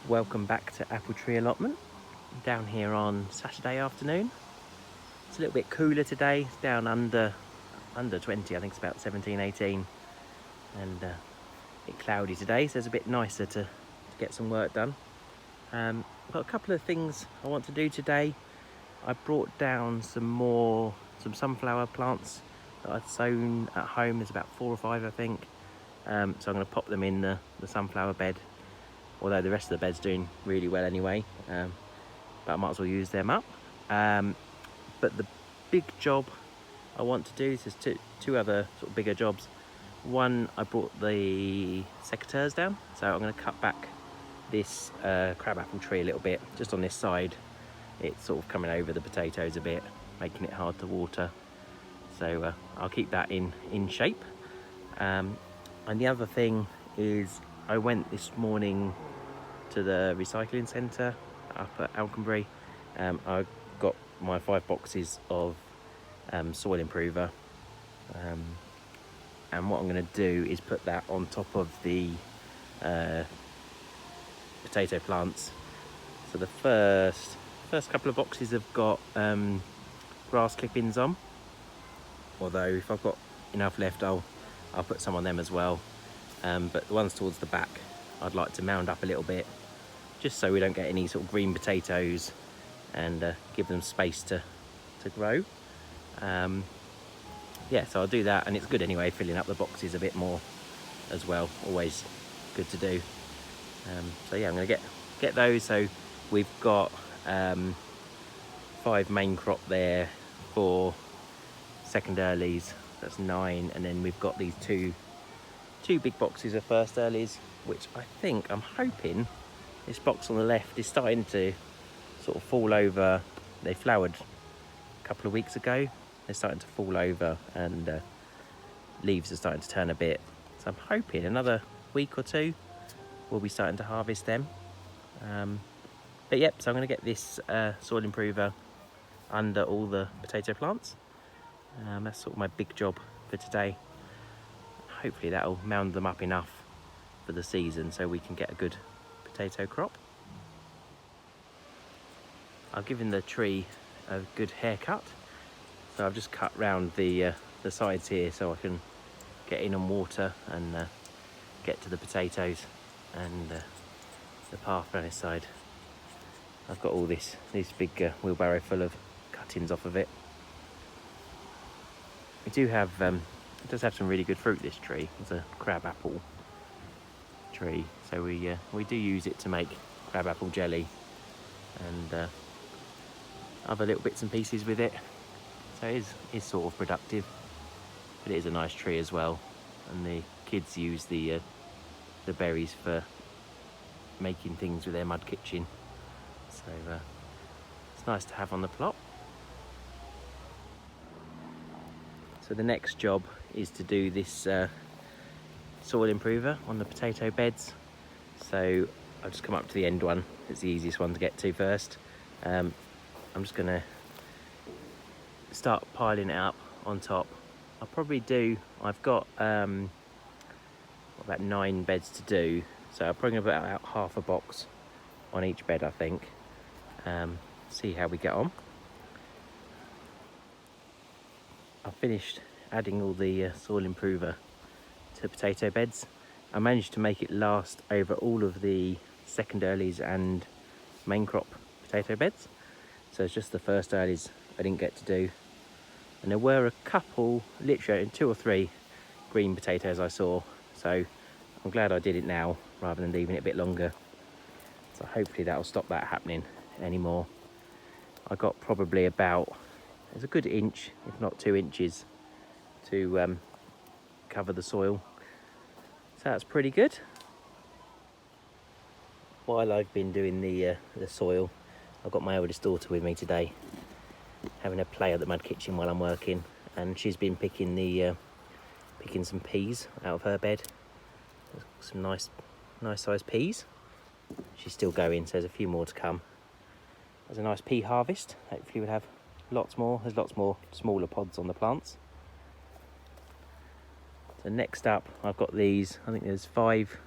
Welcome back to Apple Tree Allotment. I'm down here on Saturday afternoon. It's a little bit cooler today. It's down under 20, I think it's about 17, 18, and a bit cloudy today, so it's a bit nicer to get some work done. I've got a couple of things I want to do today. I brought down some sunflower plants that I'd sown at home. There's about 4 or 5, I think. So I'm going to pop them in the sunflower bed, although the rest of the bed's doing really well anyway, but I might as well use them up. But the big job I want to do is there's two other sort of bigger jobs. One, I brought the secateurs down, so I'm going to cut back this crabapple tree a little bit, just on this side. It's sort of coming over the potatoes a bit, making it hard to water. So I'll keep that in shape. And the other thing is I went this morning to the recycling centre up at Alconbury. I got my 5 boxes of soil improver, and what I'm going to do is put that on top of the potato plants. So the first couple of boxes have got grass clippings on, although if I've got enough left I'll put some on them as well, but the ones towards the back I'd like to mound up a little bit, just so we don't get any sort of green potatoes, and give them space to grow. Yeah, so I'll do that, and it's good anyway, filling up the boxes a bit more as well, always good to do. So yeah, I'm going to get those. So we've got 5 main crop there for second earlies, that's 9, and then we've got these two big boxes of first earlies, which I'm hoping this box on the left is starting to sort of fall over. They flowered a couple of weeks ago. They're starting to fall over, and leaves are starting to turn a bit. So I'm hoping another week or 2 we'll be starting to harvest them. But yep, so I'm going to get this soil improver under all the potato plants. That's sort of my big job for today. Hopefully that'll mound them up enough for the season so we can get a good potato crop. I've given the tree a good haircut, so I've just cut round the sides here so I can get in and water and get to the potatoes, and the path around this side. I've got all this big wheelbarrow full of cuttings off of it. We do have, it does have some really good fruit, this tree. It's a crabapple tree, so we do use it to make crabapple jelly and other little bits and pieces with it. So it is sort of productive, but it is a nice tree as well. And the kids use the berries for making things with their mud kitchen. So it's nice to have on the plot. So the next job is to do this soil improver on the potato beds. So I'll just come up to the end one. It's the easiest one to get to first. I'm just going to start piling it up on top. I've got about 9 beds to do, so I'm probably going to put out half a box on each bed, I think. See how we get on. I finished adding all the soil improver to potato beds. I managed to make it last over all of the second earlies and main crop potato beds. So it's just the first earlies I didn't get to do. And there were a couple, literally 2 or 3 green potatoes I saw. So I'm glad I did it now rather than leaving it a bit longer. So hopefully that'll stop that happening anymore. I got probably about, there's a good inch, if not 2 inches, to cover the soil. So that's pretty good. While I've been doing the soil, I've got my oldest daughter with me today, having a play at the mud kitchen while I'm working, and she's been picking some peas out of her bed. Some nice sized peas. She's still going, so there's a few more to come. There's a nice pea harvest. Hopefully we'll have lots more. There's lots more smaller pods on the plants. So next up, I've got these. I think there's 5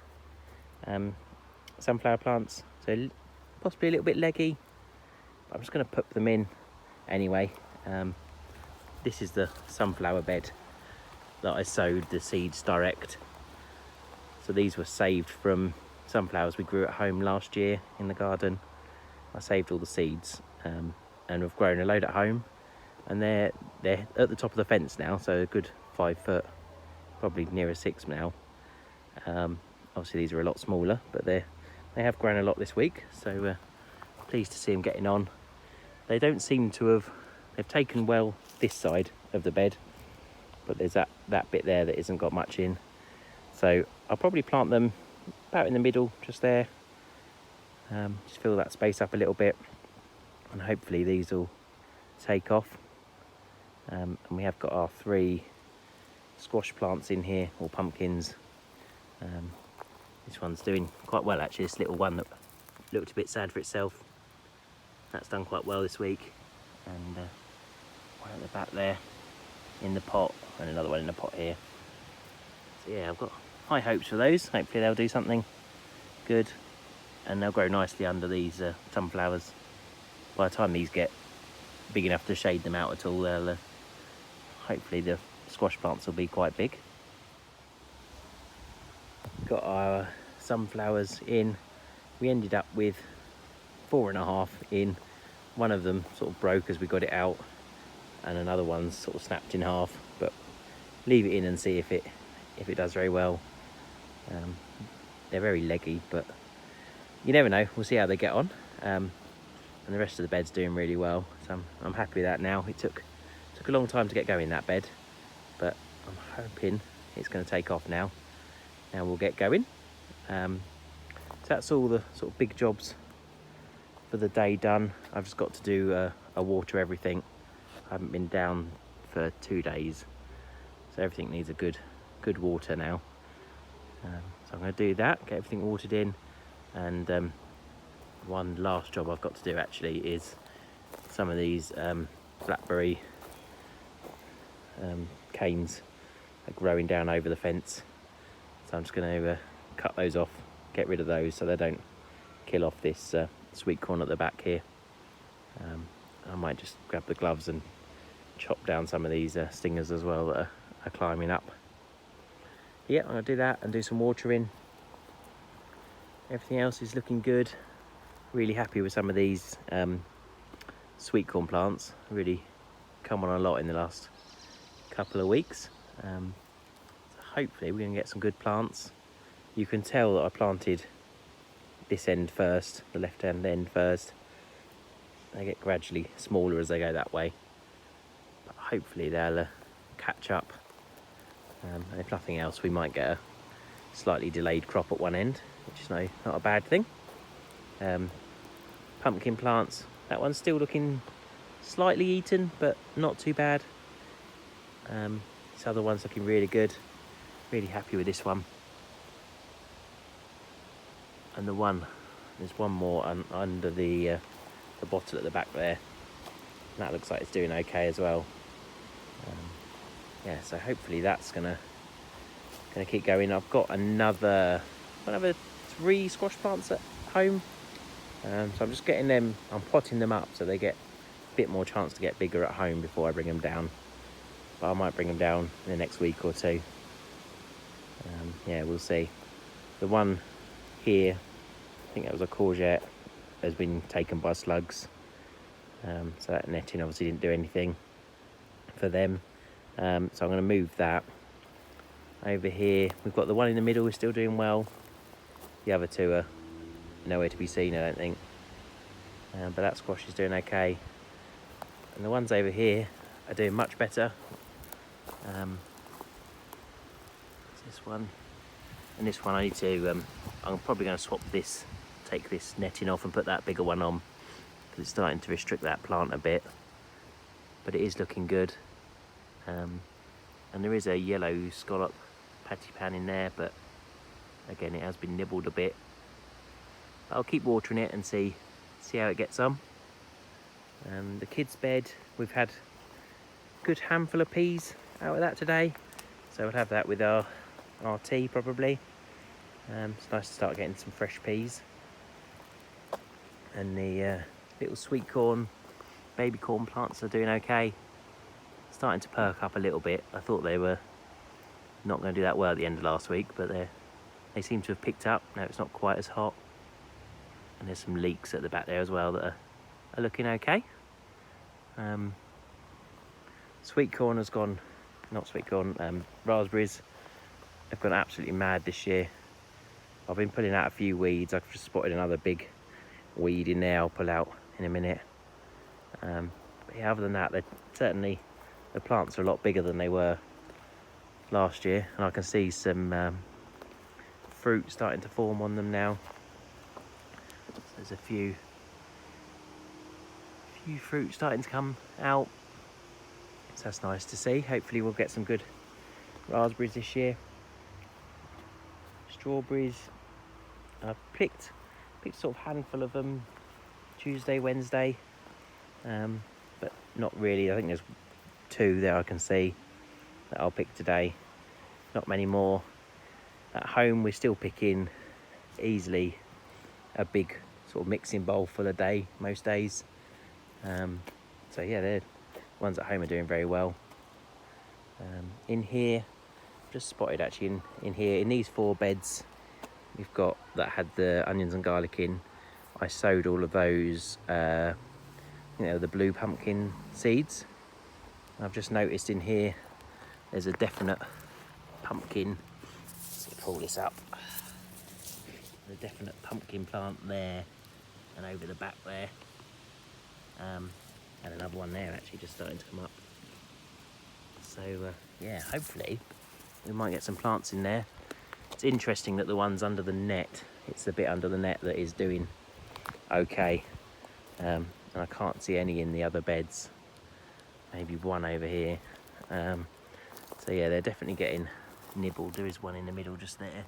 sunflower plants. So so possibly a little bit leggy, but I'm just going to put them in anyway. This is the sunflower bed that I sowed the seeds direct. So these were saved from sunflowers we grew at home last year in the garden. I saved all the seeds, and we've grown a load at home, and they're at the top of the fence now, so a good 5 foot, probably nearer 6 now. Obviously these are a lot smaller, but they have grown a lot this week, so pleased to see them getting on. They don't seem to have, they've taken well this side of the bed, but there's that bit there that isn't got much in. So I'll probably plant them about in the middle, just there. Just fill that space up a little bit, and hopefully these will take off. And we have got our 3 squash plants in here, or pumpkins. This one's doing quite well actually, this little one that looked a bit sad for itself. That's done quite well this week. And one at the back there in the pot, and another one in the pot here. So yeah, I've got high hopes for those. Hopefully they'll do something good, and they'll grow nicely under these sunflowers. By the time these get big enough to shade them out at all, they'll hopefully the squash plants will be quite big. Got our sunflowers in. We ended up with 4.5 in. One of them sort of broke as we got it out, and another one's sort of snapped in half, but leave it in and see if it does very well. They're very leggy, but you never know. We'll see how they get on. And the rest of the bed's doing really well, so I'm happy with that now. It took a long time to get going, that bed, but I'm hoping it's going to take off now. Now we'll get going. So that's all the sort of big jobs for the day done. I've just got to do a water everything. I haven't been down for 2 days, so everything needs a good water now. So I'm going to do that, get everything watered in, and one last job I've got to do actually is some of these blackberry canes are growing down over the fence. So I'm just going to cut those off, get rid of those so they don't kill off this sweet corn at the back here. I might just grab the gloves and chop down some of these stingers as well that are climbing up. Yeah, I'm going to do that and do some watering. Everything else is looking good. Really happy with some of these sweet corn plants. Really come on a lot in the last couple of weeks. So hopefully we're going to get some good plants. You can tell that I planted this end first, the left hand end first. They get gradually smaller as they go that way, but hopefully they'll catch up. And if nothing else, we might get a slightly delayed crop at one end, which is not a bad thing. Pumpkin plants, that one's still looking slightly eaten, but not too bad. This other one's looking really good. Really happy with this one. And there's one more under the bottle at the back there. And that looks like it's doing okay as well. Yeah, so hopefully that's gonna keep going. I've got another 3 squash plants at home. So I'm just getting them, I'm potting them up so they get a bit more chance to get bigger at home before I bring them down. But I might bring them down in the next week or 2. Yeah, we'll see. The one here, I think that was a courgette, has been taken by slugs. So that netting obviously didn't do anything for them. So I'm going to move that. Over here, we've got the one in the middle is still doing well. The other 2 are nowhere to be seen, I don't think. But that squash is doing okay. And the ones over here are doing much better. This one. And this one I need to, I'm probably going to swap this, take this netting off and put that bigger one on, because it's starting to restrict that plant a bit. But it is looking good. And there is a yellow scallop pattypan in there, but again it has been nibbled a bit. I'll keep watering it and see how it gets on. The kids' bed, we've had a good handful of peas out of that today, so we'll have that with our tea probably. It's nice to start getting some fresh peas. and the little sweet corn, baby corn plants are doing okay. Starting to perk up a little bit. I thought they were not going to do that well at the end of last week, but they seem to have picked up. Now it's not quite as hot. And there's some leeks at the back there as well that are looking okay. Sweet corn has gone, not sweet corn, raspberries have gone absolutely mad this year. I've been pulling out a few weeds. I've just spotted another big weed in there I'll pull out in a minute. But yeah, other than that, certainly the plants are a lot bigger than they were last year, and I can see some fruit starting to form on them now. So there's a few fruit starting to come out, so that's nice to see. Hopefully we'll get some good raspberries this year. Strawberries, I picked sort of handful of them Tuesday, Wednesday, but not really. I think there's 2 there I can see that I'll pick today. Not many more. At home we're still picking easily a big sort of mixing bowl full a day most days. So yeah, the ones at home are doing very well. In here, just spotted actually in here, in these 4 beds we've got that had the onions and garlic in, I sowed all of those, the blue pumpkin seeds. I've just noticed in here there's a definite pumpkin. Let's pull this up. The definite pumpkin plant there, and over the back there, and another one there actually just starting to come up. So yeah, hopefully we might get some plants in there. It's interesting that the ones under the net, it's the bit under the net that is doing okay, and I can't see any in the other beds. Maybe one over here. So yeah, they're definitely getting nibbled. There is one in the middle just there.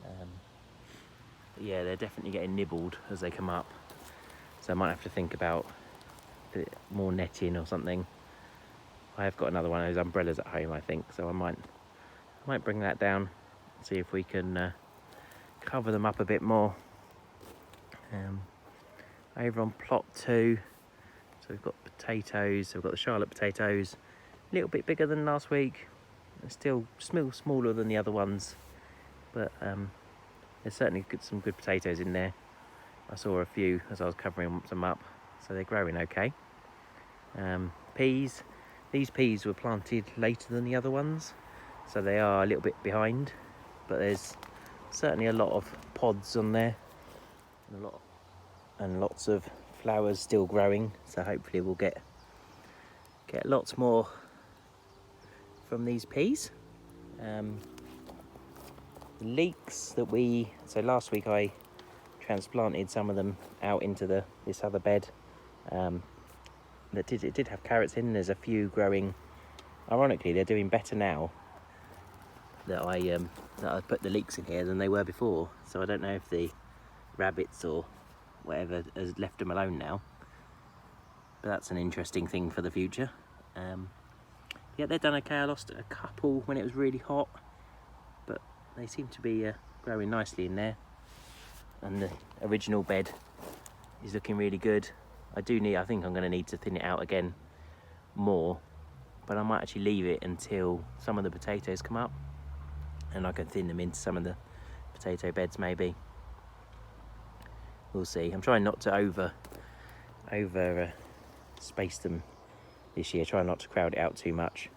But yeah, they're definitely getting nibbled as they come up. So I might have to think about a bit more netting or something. I have got another one of those umbrellas at home, I think, so I might bring that down, see if we can cover them up a bit more. Over on plot 2, so we've got potatoes. So we've got the Charlotte potatoes, a little bit bigger than last week. They're still smaller than the other ones, but there's certainly some good potatoes in there. I saw a few as I was covering them up, so they're growing okay. Peas. These peas were planted later than the other ones, so they are a little bit behind, but there's certainly a lot of pods on there, and lots of flowers still growing, so hopefully we'll get lots more from these peas. The leeks that so last week I transplanted some of them out into this other bed. It did have carrots in. There's a few growing. Ironically, they're doing better now that I put the leeks in here than they were before. So I don't know if the rabbits or whatever has left them alone now. But that's an interesting thing for the future. Yeah, they've done okay. I lost a couple when it was really hot, but they seem to be growing nicely in there. And the original bed is looking really good. I think I'm going to need to thin it out again more, but I might actually leave it until some of the potatoes come up, and I can thin them into some of the potato beds maybe. We'll see. I'm trying not to over space them this year. Try not to crowd it out too much.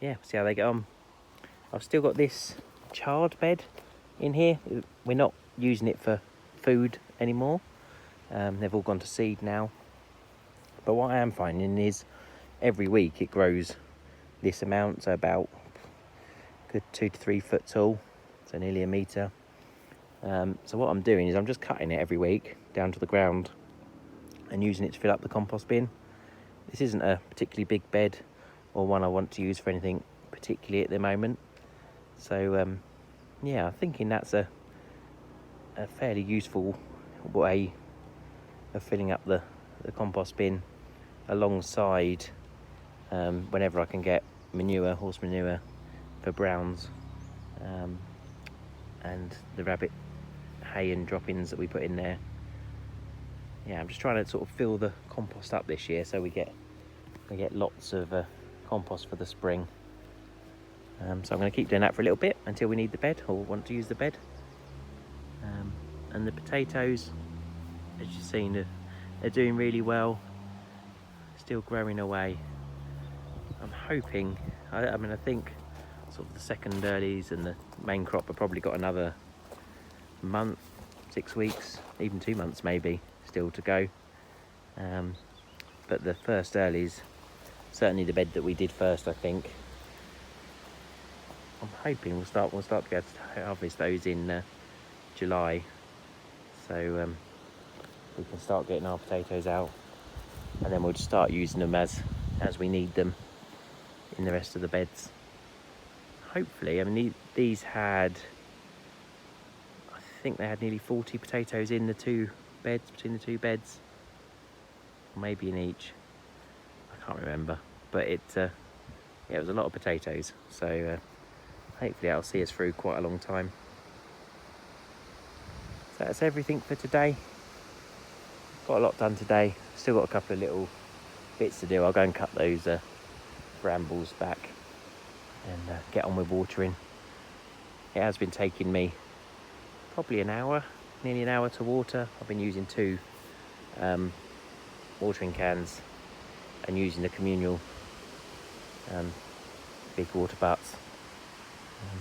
Yeah, see how they get on. I've still got this chard bed in here. We're not using it for food anymore. They've all gone to seed now. But what I am finding is every week it grows this amount, so about good 2 to 3 foot tall, so nearly a metre. So what I'm doing is I'm just cutting it every week down to the ground and using it to fill up the compost bin. This isn't a particularly big bed or one I want to use for anything particularly at the moment. So yeah, I'm thinking that's a fairly useful way of filling up the compost bin alongside whenever I can get manure, horse manure for browns, and the rabbit hay and droppings that we put in there. Yeah, I'm just trying to sort of fill the compost up this year so we get lots of compost for the spring. So I'm going to keep doing that for a little bit until we need the bed or want to use the bed. And the potatoes, as you've seen, they're doing really well, still growing away. I'm hoping, I mean I think sort of the second earlies and the main crop have probably got another month, 6 weeks, even 2 months maybe still to go. But the first earlies, certainly the bed that we did first, I think, I'm hoping we'll start to be able to harvest those in July, so we can start getting our potatoes out, and then we'll just start using them as we need them in the rest of the beds. Hopefully, I mean these had, I think they had nearly 40 potatoes in the 2 beds, between the 2 beds, or maybe in each, I can't remember, but yeah, it was a lot of potatoes, so hopefully that'll see us through quite a long time. So that's everything for today. Got a lot done today, still got a couple of little bits to do. I'll go and cut those brambles back and get on with watering. It has been taking me probably an hour, nearly an hour to water. I've been using 2 watering cans and using the communal big water butts.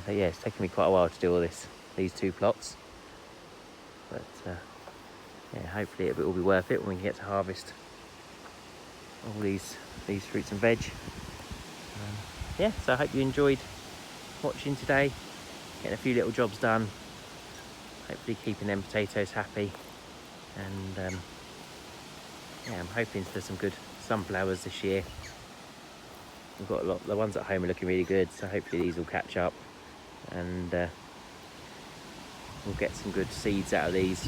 But yeah, it's taken me quite a while to do all these 2 plots. But yeah, hopefully it will be worth it when we can get to harvest all these fruits and veg. Yeah, so I hope you enjoyed watching today, getting a few little jobs done, hopefully keeping them potatoes happy, and yeah, I'm hoping for some good sunflowers this year. We've got a lot, the ones at home are looking really good, so hopefully these will catch up, and we'll get some good seeds out of these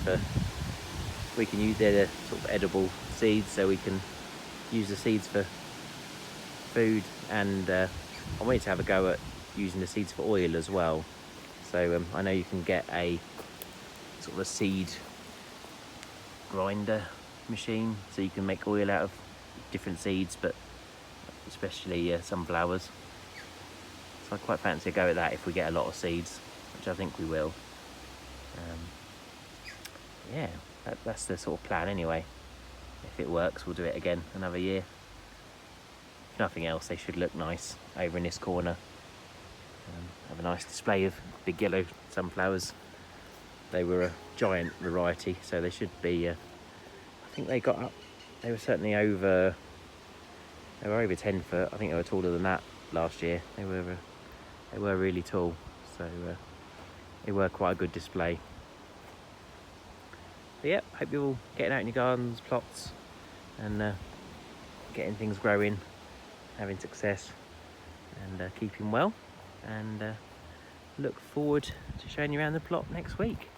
we can use. They're the sort of edible seeds, so we can use the seeds for food, and I wanted to have a go at using the seeds for oil as well. So I know you can get a sort of a seed grinder machine, so you can make oil out of different seeds, but especially sunflowers. So I quite fancy a go at that if we get a lot of seeds, which I think we will. Yeah, that's the sort of plan anyway. If it works, we'll do it again another year. If nothing else, they should look nice over in this corner. Have a nice display of big yellow sunflowers. They were a giant variety, so they should be, I think they got up, they were certainly over 10 foot. I think they were taller than that last year. They were really tall, so they were quite a good display. But yeah, hope you're all getting out in your gardens, plots, and getting things growing, having success, and keeping well. And look forward to showing you around the plot next week.